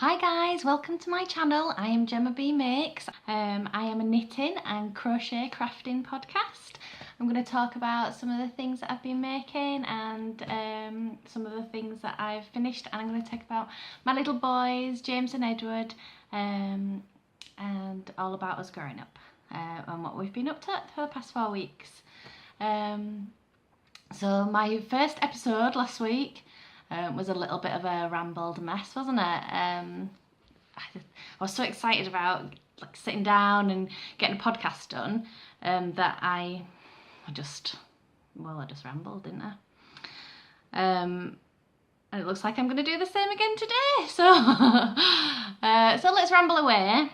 Hi guys, welcome to my channel. I am Gemma B Makes. I am a knitting and crochet crafting podcast. I'm going to talk about some of the things that I've been making and some of the things that I've finished, and I'm going to talk about my little boys, James and Edward, and all about us growing up and what we've been up to for the past 4 weeks. So my first episode last week was a little bit of a rambled mess, wasn't it? I was so excited about sitting down and getting a podcast done that I just rambled, didn't I? And it looks like I'm going to do the same again today. So, so let's ramble away.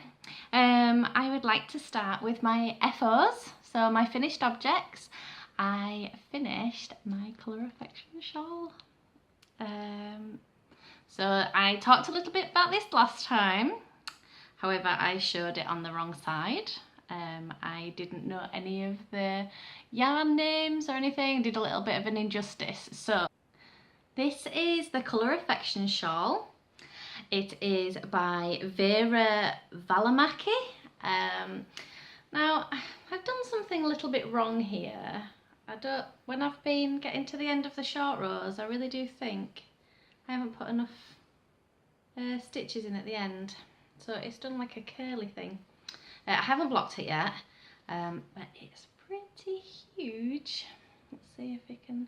I would like to start with my FOs, so my finished objects. I finished my Colour Affection shawl. So I talked a little bit about this last time, however I showed it on the wrong side. I didn't know any of the yarn names or anything, did a little bit of an injustice. So this is the Colour Affection shawl. It is by Vera Valimaki. Now I've done something a little bit wrong here. When I've been getting to the end of the short rows, I really do think I haven't put enough stitches in at the end. So it's done like a curly thing. I haven't blocked it yet, but it's pretty huge. Let's see if it can,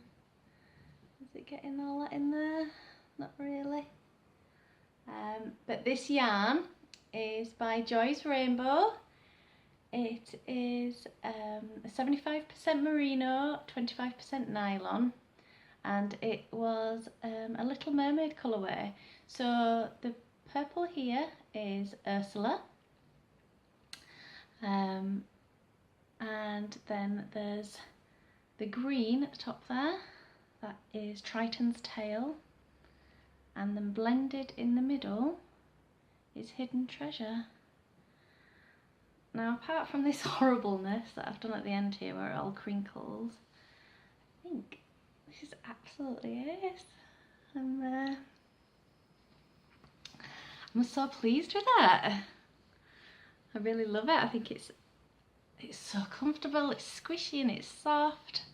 is it getting all that in there? Not really. But this yarn is by Joy's Rainbow. It is 75% merino, 25% nylon, and it was a Little Mermaid colourway. So the purple here is Ursula, and then there's the green at the top there, that is Triton's Tail, and then blended in the middle is Hidden Treasure. Now, apart from this horribleness that I've done at the end here where it all crinkles, I think this is absolutely it. I'm so pleased with it. I really love it. I think it's so comfortable, it's squishy and it's soft.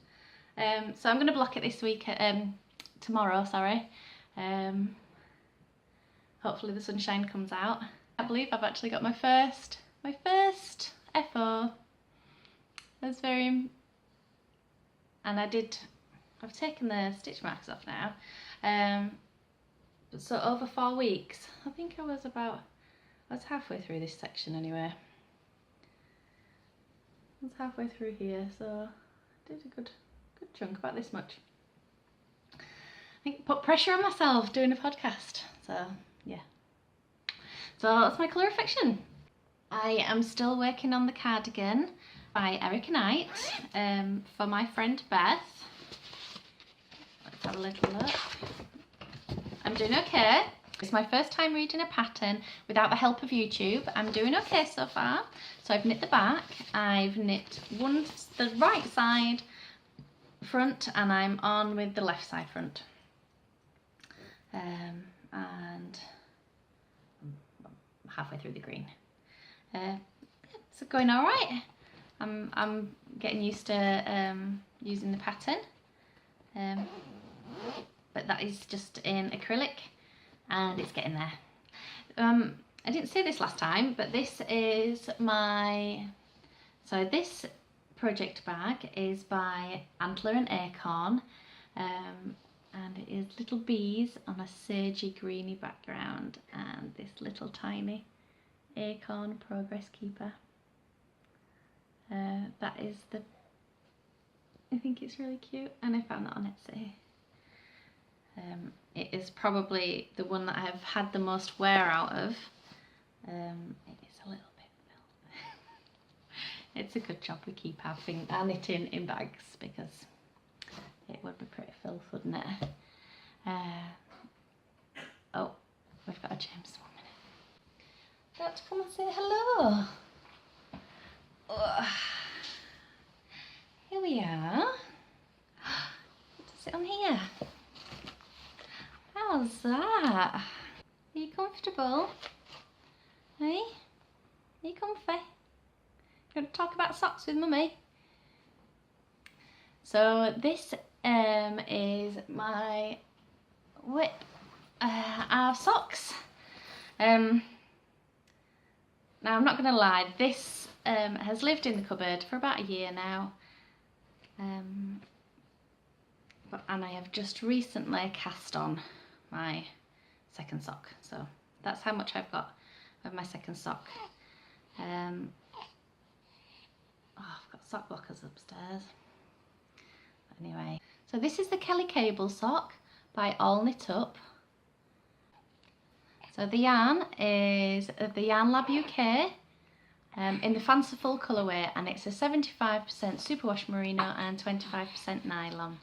So I'm going to block it this week, tomorrow, sorry. Hopefully the sunshine comes out. I believe I've actually got my first FO. That's very, and I've taken the stitch marks off now. So over 4 weeks, I think I was halfway through this section anyway. I was halfway through here, so I did a good chunk, about this much. I think put pressure on myself doing a podcast, so yeah. So that's my Colour Affection. I am still working on the cardigan by Erica Knight for my friend Beth. Let's have a little look. I'm doing okay. It's my first time reading a pattern without the help of YouTube. I'm doing okay so far. So I've knit the back, I've knit the right side front, and I'm on with the left side front. And I'm halfway through the green. It's going all right. I'm getting used to using the pattern, but that is just in acrylic, and it's getting there. I didn't say this last time, but this is this project bag is by Antler and Acorn, and it is little bees on a sagey greeny background, and this little tiny Acorn Progress Keeper. That is I think it's really cute, and I found that on Etsy. It is probably the one that I have had the most wear out of. It is a little bit filled. It's a good job we keep our knitting in bags, because it would be pretty filth, wouldn't it? Oh, we've got a James 1 minute. Got to come and say hello. Oh, here we are. Let's sit on here. How's that? you comfortable? Hey? Are you comfy? You want to talk about socks with Mummy? So this is my whip of socks. Now I'm not going to lie, this has lived in the cupboard for about a year now, and I have just recently cast on my second sock, so that's how much I've got of my second sock. Oh, I've got sock blockers upstairs. But anyway, so this is the Kelly Cable sock by All Knit Up. So the yarn is the Yarn Lab UK in the fanciful colourway, and it's a 75% superwash merino and 25% nylon.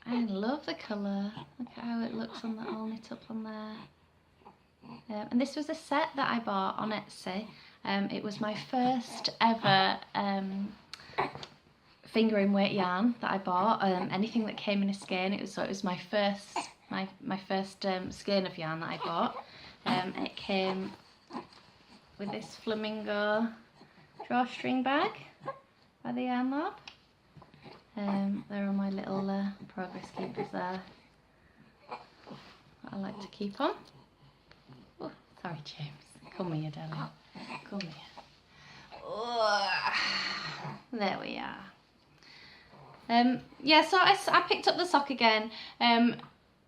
I love the colour. Look at how it looks on the All Knit Up on there. And this was a set that I bought on Etsy. It was my first ever fingering weight yarn that I bought. Anything that came in a skein, it was my first skein of yarn that I bought. It came with this flamingo drawstring bag by the Yarn Lab. There are my little progress keepers there that I like to keep on. Oh, sorry James, come here darling, come here. Oh, there we are. Yeah, so I picked up the sock again.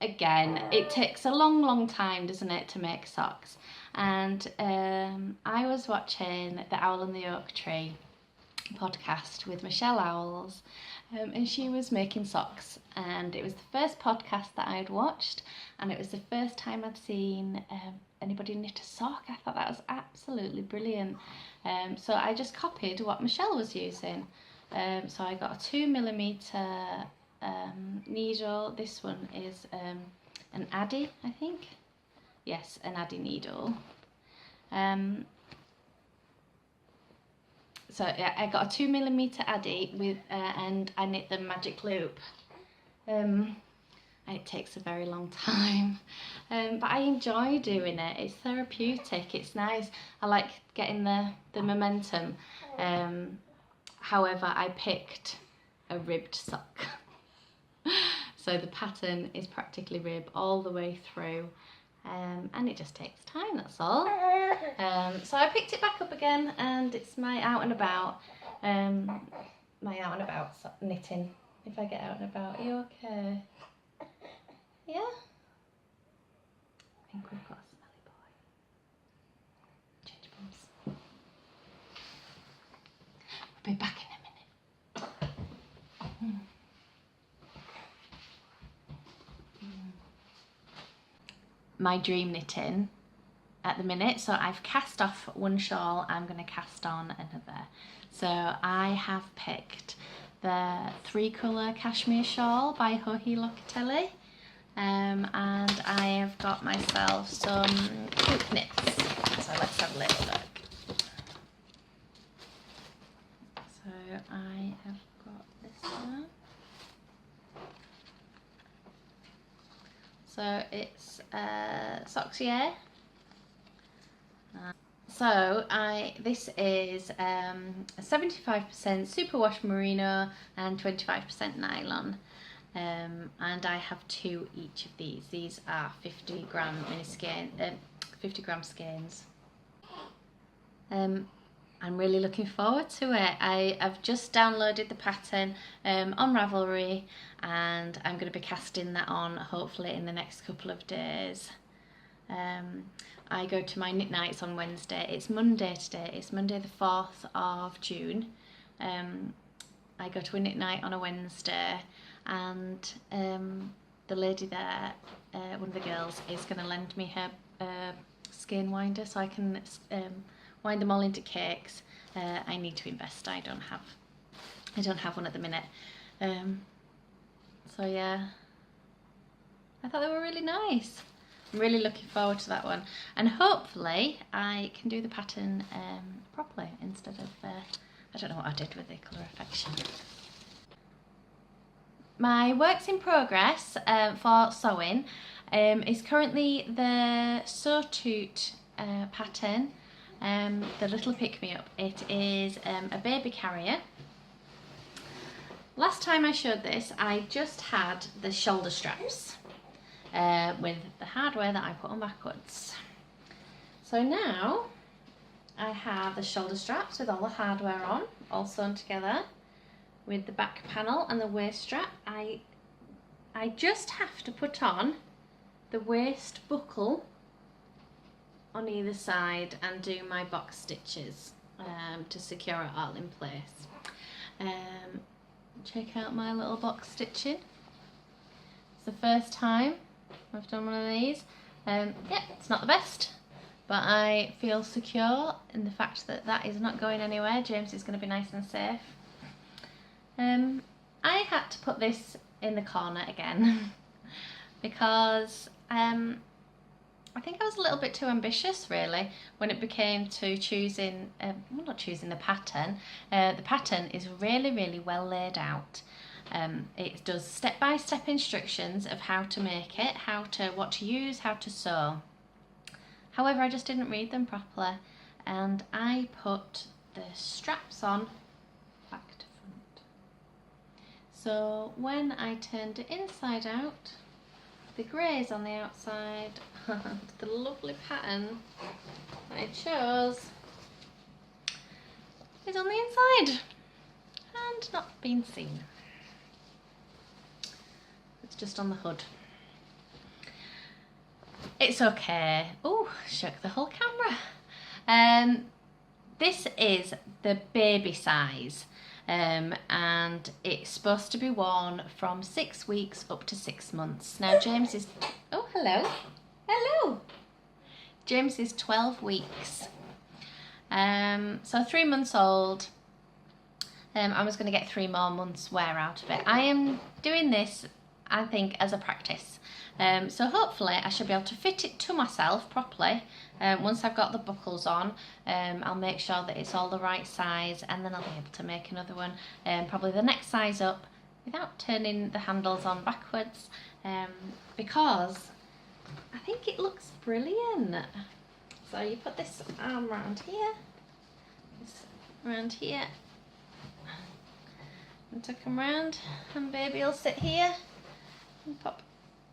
Again, it takes a long time, doesn't it, to make socks. And I was watching the Owl and the Oak Tree podcast with Michelle Owls, and she was making socks, and it was the first podcast that I had watched, and it was the first time I'd seen anybody knit a sock. I thought that was absolutely brilliant. So I just copied what Michelle was using. So I got a 2mm needle. This one is an Addy, I think. Yes, an Addy needle. So yeah, I got a 2mm Addy with, and I knit the magic loop. And it takes a very long time, but I enjoy doing it. It's therapeutic. It's nice. I like getting the momentum. However, I picked a ribbed sock. So the pattern is practically rib all the way through, and it just takes time, that's all. So I picked it back up again, and it's my out and about knitting. If I get out and about, are you okay? Yeah? I think we've got a smelly boy. Change bums. We'll be back in a minute. My dream knitting at the minute. So I've cast off one shawl, I'm going to cast on another. So I have picked the 3-colour cashmere shawl by Joji Locatelli, and I have got myself some hoop knits. So let's have a little look. So I have got this one. So it's Soxier. So this is a 75% superwash merino and 25% nylon, and I have 2 each of these. These are 50 gram skeins. I'm really looking forward to it. I've just downloaded the pattern on Ravelry, and I'm going to be casting that on hopefully in the next couple of days. I go to my knit nights on Wednesday. It's Monday today. It's Monday the 4th of June. I go to a knit night on a Wednesday, and the lady there, one of the girls, is going to lend me her skein winder so I can wind them all into cakes. I need to invest. I don't have one at the minute. So yeah, I thought they were really nice. I'm really looking forward to that one, and hopefully I can do the pattern properly instead of I don't know what I did with the Colour Affection. My works in progress for sewing is currently the Sawtooth pattern, the little pick-me-up. It is a baby carrier. Last time I showed this, I just had the shoulder straps with the hardware that I put on backwards. So now I have the shoulder straps with all the hardware on, all sewn together with the back panel and the waist strap. I just have to put on the waist buckle on either side and do my box stitches to secure it all in place. Check out my little box stitching. It's the first time I've done one of these. Yeah, it's not the best, but I feel secure in the fact that that is not going anywhere. James is going to be nice and safe. I had to put this in the corner again because I think I was a little bit too ambitious really when it became to choosing, well, not choosing the pattern. The pattern is really well laid out. It does step-by-step instructions of how to make it, what to use, how to sew. However, I just didn't read them properly and I put the straps on back to front. So when I turned it inside out, the greys on the outside and the lovely pattern that I chose is on the inside and not being seen. It's just on the hood. It's okay. Oh, shook the whole camera. This is the baby size. And it's supposed to be worn from 6 weeks up to 6 months. Now James is, oh hello, hello. James is 12 weeks, so 3 months old. I was going to get 3 more months wear out of it. I am doing this, I think, as a practice. So hopefully I should be able to fit it to myself properly. Once I've got the buckles on, I'll make sure that it's all the right size and then I'll be able to make another one, probably the next size up without turning the handles on backwards, because I think it looks brilliant. So you put this arm around here, this around here, and tuck them round, and baby will sit here and pop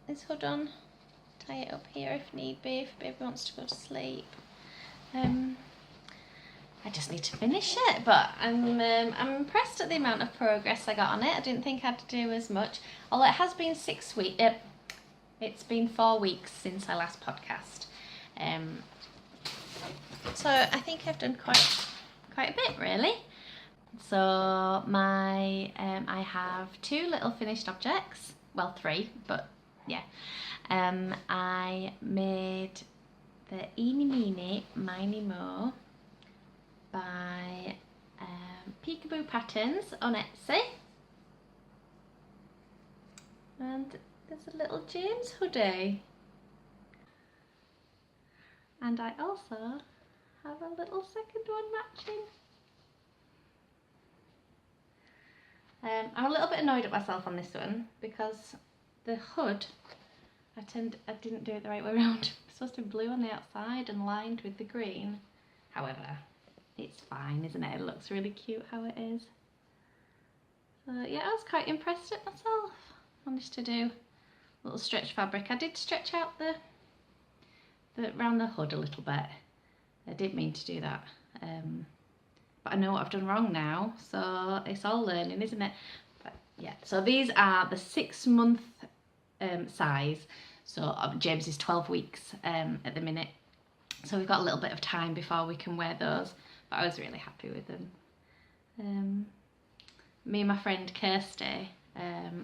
his hood on, tie it up here if need be, if baby wants to go to sleep. I just need to finish it, but I'm impressed at the amount of progress I got on it. I didn't think I'd do as much, although it has been 6 weeks. It's been 4 weeks since I last podcast. So I think I've done quite a bit really. So my I have 2 little finished objects, well 3, but yeah. I made the Eeny Meeny Miny Mo by Peekaboo Patterns on Etsy, and there's a little James hoodie, and I also have a little second one matching. I'm a little bit annoyed at myself on this one because the hood, I didn't do it the right way around. It's supposed to be blue on the outside and lined with the green. However, it's fine, isn't it? It looks really cute how it is. So yeah, I was quite impressed at myself. Managed to do a little stretch fabric. I did stretch out the around the hood a little bit. I didn't mean to do that. But I know what I've done wrong now, so it's all learning, isn't it? But yeah, so these are the 6 month size. So James is 12 weeks at the minute, so we've got a little bit of time before we can wear those, but I was really happy with them. Me and my friend Kirsty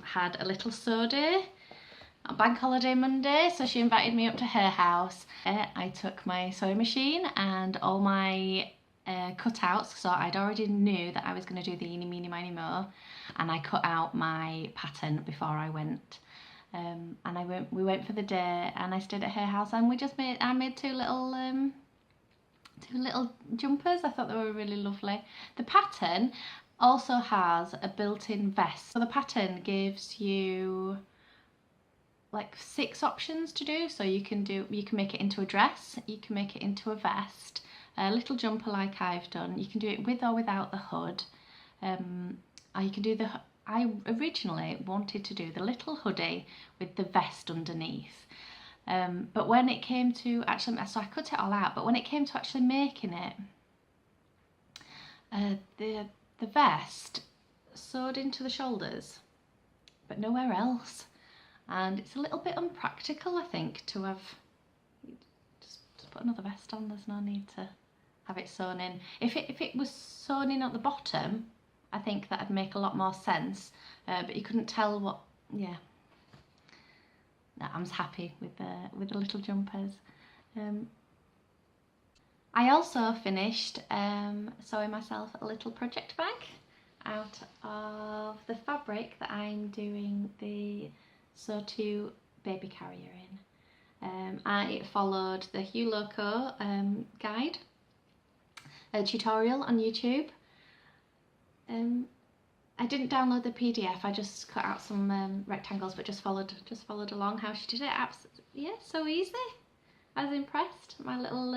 had a little sew day on Bank Holiday Monday, so she invited me up to her house. I took my sewing machine and all my cutouts, so I'd already knew that I was going to do the Eeny Meeny Miny Mo, and I cut out my pattern before I went. And we went for the day, and I stayed at her house, and I made two little jumpers. I thought they were really lovely. The pattern also has a built-in vest, so the pattern gives you like 6 options to do. So you can make it into a dress, you can make it into a vest, a little jumper like I've done. You can do it with or without the hood. Or you can do I originally wanted to do the little hoodie with the vest underneath. But when it came to actually, so I cut it all out, but when it came to actually making it, the vest sewed into the shoulders, but nowhere else. And it's a little bit unpractical, I think, to have, just put another vest on, there's no need to have it sewn in. If it was sewn in at the bottom, I think that'd make a lot more sense, but you couldn't tell what, yeah. No, I'm happy with the little jumpers. I also finished sewing myself a little project bag out of the fabric that I'm doing the Sew To baby carrier in. I followed the Hue Loco guide, a tutorial on YouTube. I didn't download the PDF. I just cut out some rectangles, but just followed along how she did it. Yeah, so easy. I was impressed. My little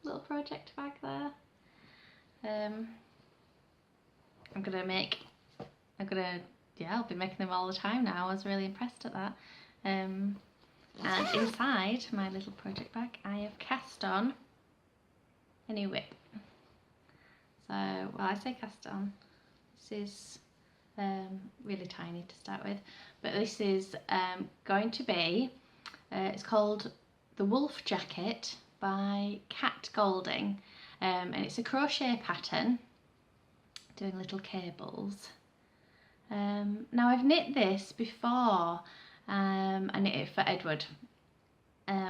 little project bag there. I'll be making them all the time now. I was really impressed at that. And inside my little project bag, I have cast on a new whip. So, well, I say cast on. This is really tiny to start with, but this is going to be, it's called The Wolf Jacket by Cat Golding, and it's a crochet pattern, doing little cables. Now I've knit this before, I knit it for Edward.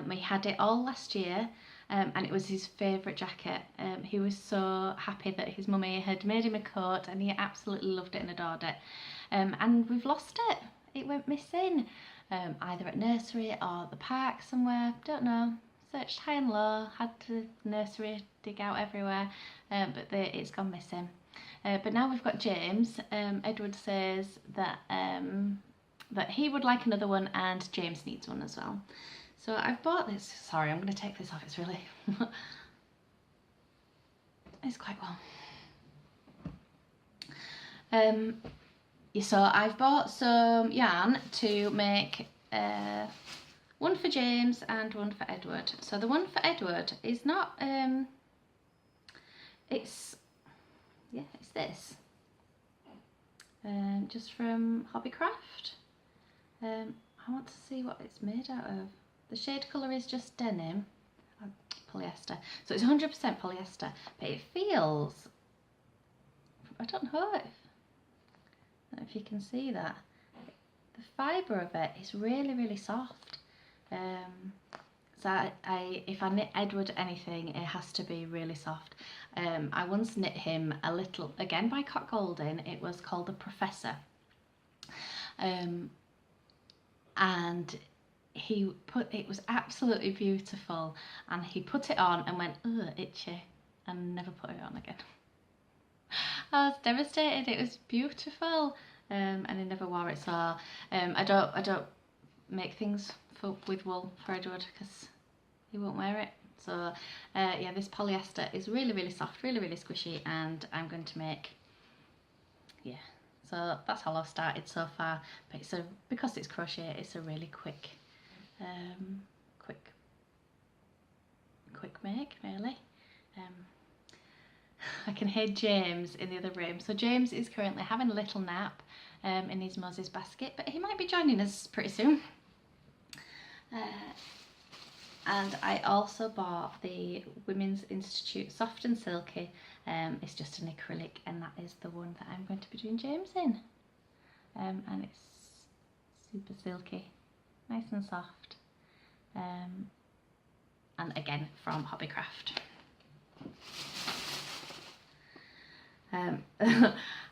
We had it all last year. And it was his favourite jacket. He was so happy that his mummy had made him a coat, and he absolutely loved it and adored it. And we've lost it. It went missing, either at nursery or the park somewhere, don't know. Searched high and low, had to nursery, dig out everywhere, but it's gone missing. But now we've got James. Edward says that that he would like another one, and James needs one as well. So I've bought this. Sorry, I'm going to take this off. It's really, it's quite warm. So I've bought some yarn to make one for James and one for Edward. So the one for Edward is not, it's this, just from Hobbycraft. I want to see what it's made out of. The shade colour is just denim, polyester, so it's 100% polyester, but it feels, I don't know if you can see that, the fibre of it is really, really soft. So if I knit Edward anything, it has to be really soft. I once knit him a little, again by Cat Golding, it was called The Professor, and it was absolutely beautiful, and he put it on and went, ugh, itchy, and never put it on again. I was devastated. It was beautiful, and he never wore it. So I don't make things with wool for Edward because he won't wear it. So yeah, this polyester is really, really soft, really, really squishy, and I'm going to make, yeah. So that's how I've started so far. But because it's crochet, it's a really quick make, really. I can hear James in the other room. So James is currently having a little nap in his Moses basket, but he might be joining us pretty soon. And I also bought the Women's Institute Soft and Silky. It's just an acrylic, and that is the one that I'm going to be doing James in. And it's super silky, nice and soft. And again, from Hobbycraft.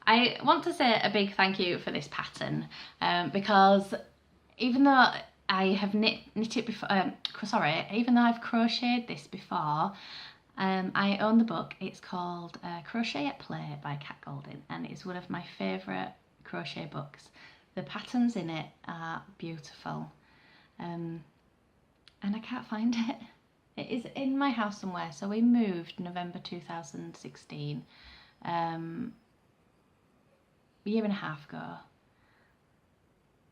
I want to say a big thank you for this pattern, because even though I have knit it before, even though I've crocheted this before, I own the book. It's called Crochet at Play by Cat Golding, and it's one of my favourite crochet books. The patterns in it are beautiful, and I can't find it. It is in my house somewhere. So we moved November 2016, a year and a half ago.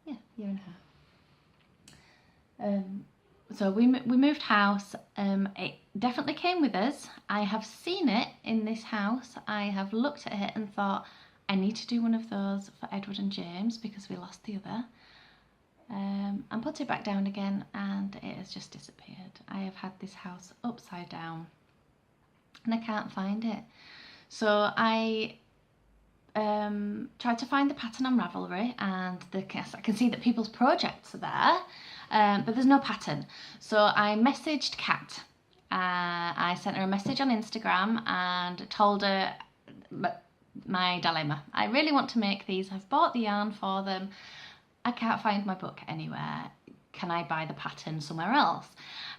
Yeah, year and a half. So we moved house. It definitely came with us. I have seen it in this house. I have looked at it and thought, I need to do one of those for Edward and James because we lost the other. And put it back down again, and it has just disappeared. I have had this house upside down and I can't find it. So I tried to find the pattern on Ravelry, and I can see that people's projects are there, but there's no pattern. So I messaged Kat. I sent her a message on Instagram and told her my dilemma. I really want to make these. I've bought the yarn for them. I can't find my book anywhere. Can I buy the pattern somewhere else?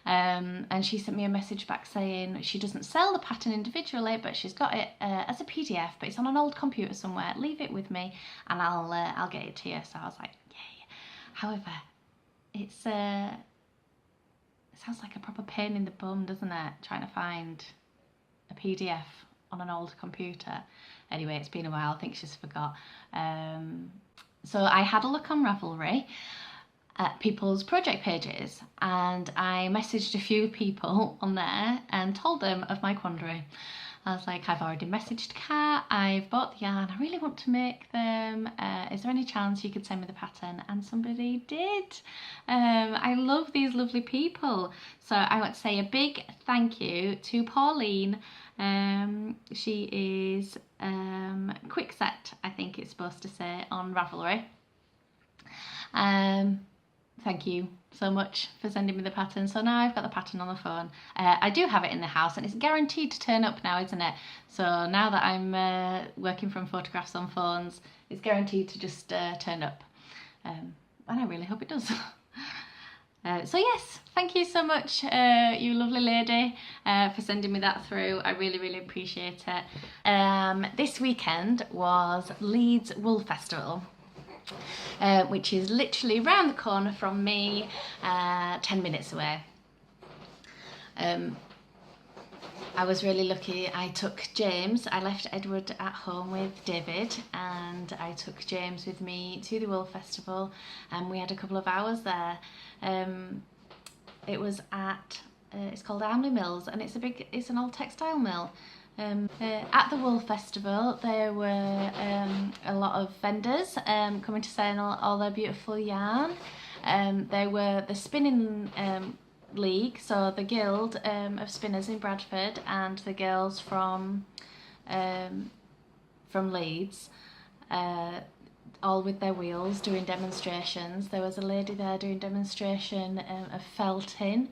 And she sent me a message back saying she doesn't sell the pattern individually, but she's got it as a PDF, but it's on an old computer somewhere. Leave it with me and I'll get it to you. So I was like, yay. However, it sounds like a proper pain in the bum, doesn't it? Trying to find a PDF on an old computer. Anyway, it's been a while. I think she's forgot. So I had a look on Ravelry at people's project pages, and I messaged a few people on there and told them of my quandary. I was like, I've already messaged Kat, I've bought the yarn, I really want to make them. Is there any chance you could send me the pattern? And somebody did. I love these lovely people. So I want to say a big thank you to Pauline. She is Quickset, I think it's supposed to say, on Ravelry. Thank you so much for sending me the pattern. So now I've got the pattern on the phone. I do have it in the house, and it's guaranteed to turn up now, isn't it? So now that I'm working from photographs on phones, it's guaranteed to just turn up. And I really hope it does. So yes, thank you so much, you lovely lady, for sending me that through. I really, really appreciate it. This weekend was Leeds Wool Festival, which is literally around the corner from me, 10 minutes away. I was really lucky. I took James, I left Edward at home with David, and I took James with me to the Wool Festival, and we had a couple of hours there. It was at, it's called Armley Mills, and it's an old textile mill. At the Wool Festival there were a lot of vendors coming to sell all their beautiful yarn. There were the spinning league, so the guild of spinners in Bradford, and the girls from Leeds, all with their wheels doing demonstrations. There was a lady there doing demonstration of felting.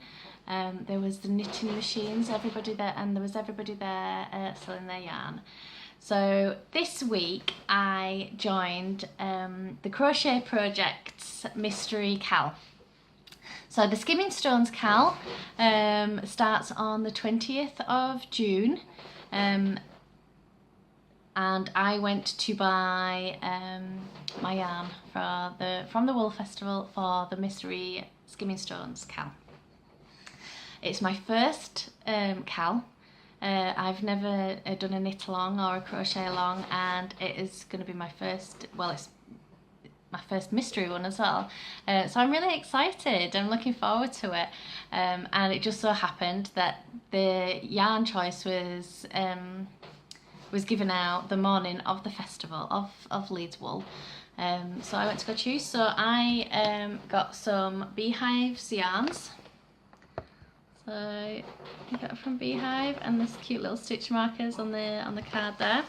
There was the knitting machines, everybody there, and there was everybody there selling their yarn. So this week I joined the Crochet Project's Mystery Cal. So the Skimming Stones Cal starts on the 20th of June, and I went to buy my yarn from the Wool Festival for the Mystery Skimming Stones Cal. It's my first cal. I've never done a knit along or a crochet along, and it is going to be my first, well, it's my first mystery one as well. So I'm really excited. I'm looking forward to it. And it just so happened that the yarn choice was given out the morning of the festival of Leeds Wool. So I went to go choose. So I got some Beehive's yarns. So I got it from Beehive, and this cute little stitch markers on the card there.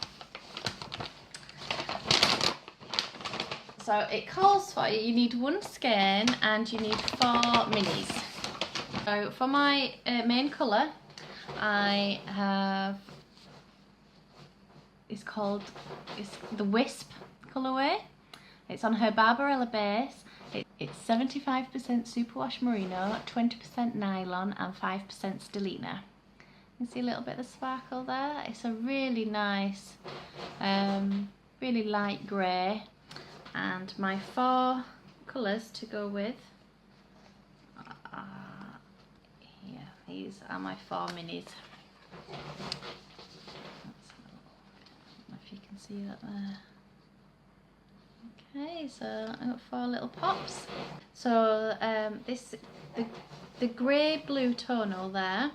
So it calls for you need one skein and you need 4 minis. So for my main colour, I have, it's the Wisp colourway. It's on her Barbarella base. It's 75% superwash merino, 20% nylon and 5% stellina. You can see a little bit of sparkle there. It's a really nice, really light grey. And my 4 colours to go with are here. These are my 4 minis. Let's have a look. I don't know if you can see that there. Okay, so I've got 4 little pops. So the grey blue tonal there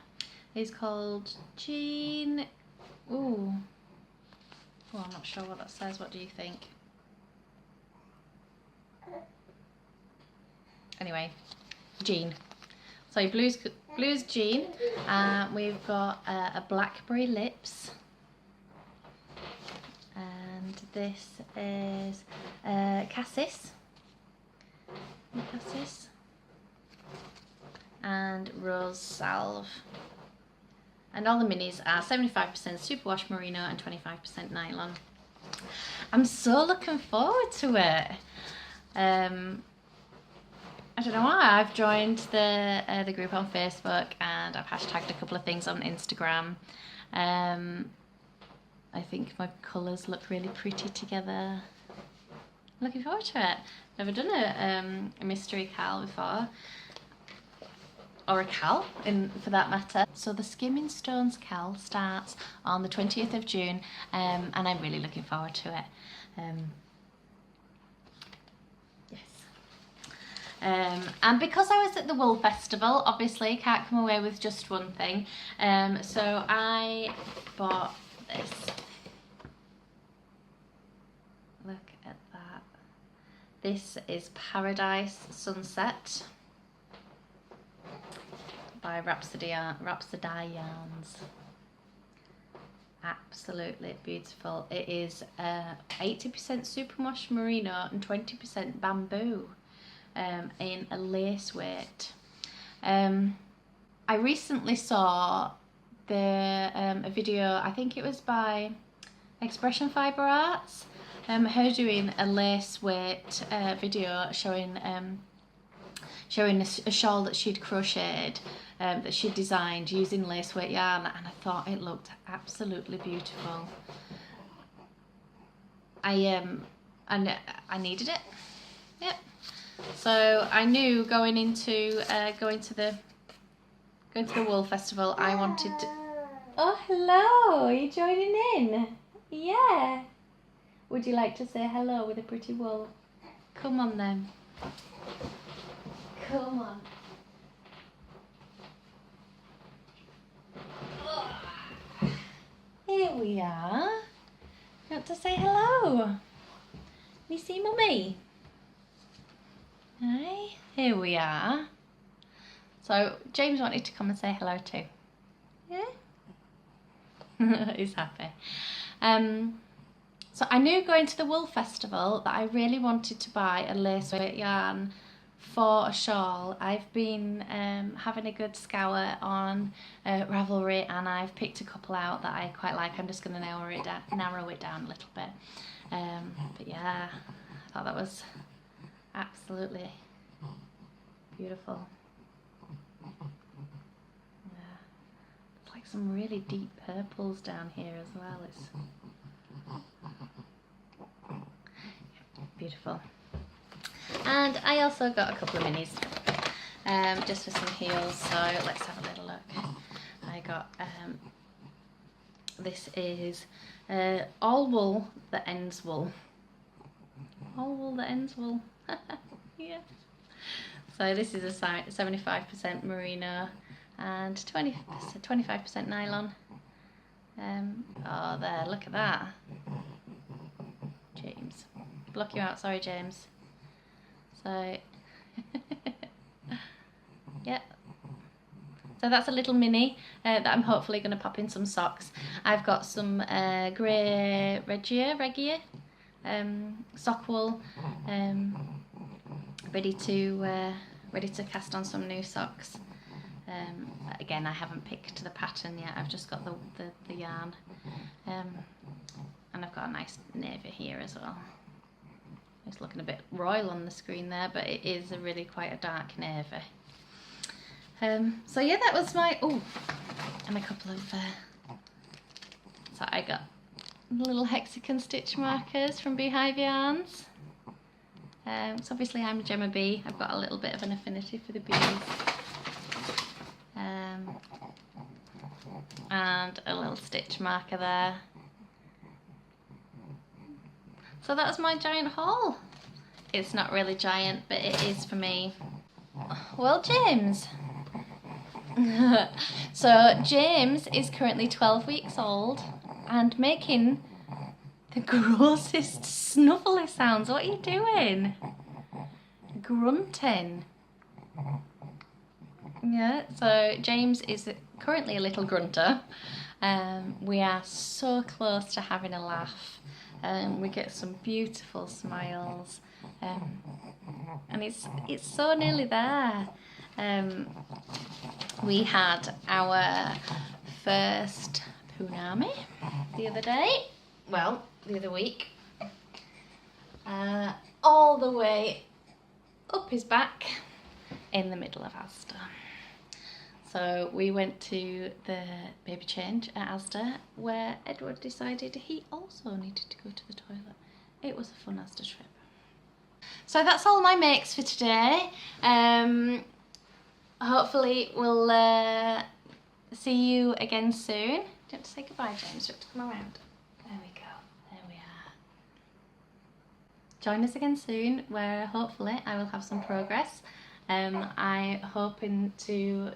is called Jean. Ooh. Oh, I'm not sure what that says. What do you think? Anyway, Jean. So blue's Jean. We've got a blackberry lips. And this is Cassis. Cassis. And Rose Salve. And all the minis are 75% superwash merino and 25% nylon. I'm so looking forward to it. I don't know why. I've joined the group on Facebook and I've hashtagged a couple of things on Instagram. I think my colours look really pretty together. I'm looking forward to it. Never done a mystery cal before. Or a cal, for that matter. So the Skimming Stones cal starts on the 20th of June, and I'm really looking forward to it. Yes. And because I was at the Wool Festival, obviously can't come away with just one thing. So I bought this. Look at that. This is Paradise Sunset by Rhapsody Yarns. Absolutely beautiful. It is 80% superwash merino and 20% bamboo in a lace weight. I recently saw a video, I think it was by Expression Fibre Arts, her doing a lace weight video showing a shawl that she'd crocheted, that she'd designed using lace weight yarn, and I thought it looked absolutely beautiful. I needed it. Yep. So I knew going into the Wool Festival, I wanted to. Oh, hello! Are you joining in? Yeah. Would you like to say hello with a pretty wool? Come on then. Come on. Here we are. You want to say hello? Can you see Mummy? Hi. Here we are. So James wanted to come and say hello too. Yeah? He's happy. So I knew going to the Wool Festival that I really wanted to buy a lace weight yarn for a shawl. I've been having a good scour on Ravelry, and I've picked a couple out that I quite like. I'm just going to narrow it down a little bit. But yeah, I thought that was absolutely beautiful. Yeah. It's like some really deep purples down here as well. It's beautiful. And I also got a couple of minis, just for some heels, so let's have a little look. I got, this is all wool that ends wool. All wool that ends wool. Yeah. So this is a 75% merino and 25% nylon. Oh, there, look at that. James. Block you out, sorry James. So, yeah. So that's a little mini that I'm hopefully going to pop in some socks. I've got some grey Regia sock wool ready to cast on some new socks. Again, I haven't picked the pattern yet. I've just got the yarn, and I've got a nice navy here as well. It's looking a bit royal on the screen there, but it is really quite a dark navy. So yeah, that was my, and a couple of, so I got little hexagon stitch markers from Beehive Yarns. So obviously I'm Gemma B. I've got a little bit of an affinity for the bees. And a little stitch marker there. So that's my giant haul. It's not really giant, but it is for me. Well, James. So James is currently 12 weeks old and making the grossest snuffly sounds. What are you doing? Grunting. Yeah, so James is currently a little grunter. We are so close to having a laugh. We get some beautiful smiles. And it's so nearly there. We had our first punami the other day. Well, the other week. All the way up his back in the middle of Asda. So we went to the baby change at Asda where Edward decided he also needed to go to the toilet. It was a fun Asda trip. So that's all my makes for today. Hopefully we'll see you again soon. Do you want to say goodbye, James? Do you want to come around? There we go. There we are. Join us again soon where hopefully I will have some progress. I'm hoping to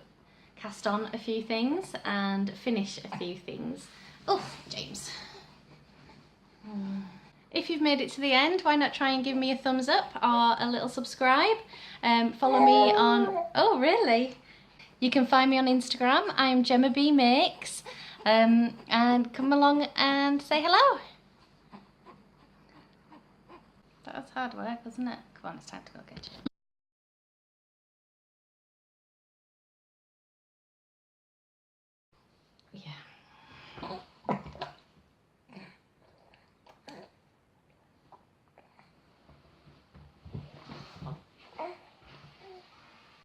cast on a few things and finish a few things. Oh, James. If you've made it to the end, why not try and give me a thumbs up or a little subscribe. Follow me on... Oh, really? You can find me on Instagram. I'm Gemma B Makes. And come along and say hello. That was hard work, wasn't it? Come on, it's time to go get you.